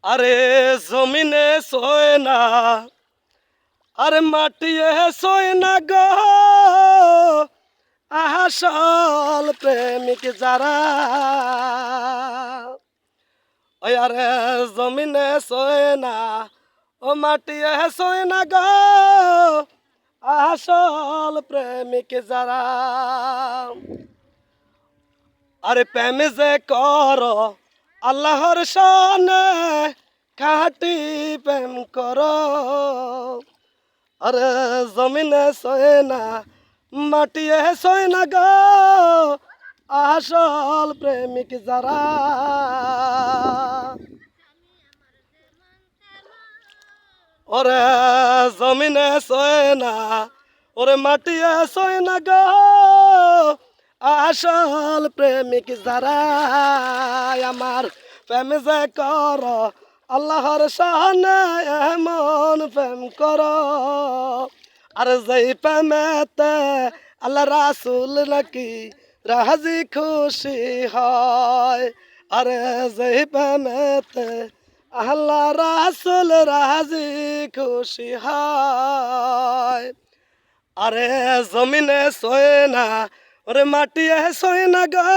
আরে জমিনে সোয় না, আরে মাটিয়ে সোয় না গো, আসল প্রেমিক যারা। ওই আরে জমিনে সোয় না, ও মাটিয়ে সোয় না গো, আসল প্রেমিক যারা। আরে প্রেম যে কর আল্লাহর শানে, খাঁটি প্রেম কর। আরে জমিনে সয় না, মাটিয়ে সয় না গো, আসল প্রেমিক যারা। ওরে জমিনে সয় না, ওরে মাটিয়ে সয় না গো, আসল প্রেমিক যারা। আমার প্রেম যে কর আল্লাহর শানে, এমন প্রেম কর। আর যেই প্রেমেতে আল্লাহ রাসুল নাকি রাজি খুশি হয়। আরে যেই প্রেমেতে আল্লাহ রাসুল রাজি খুশি হয়। আরে জমিনে সোয় না, ওরে মাটিয়ে সোয় না গো,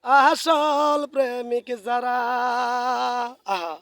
আসল প্রেমিক যারা। আহা।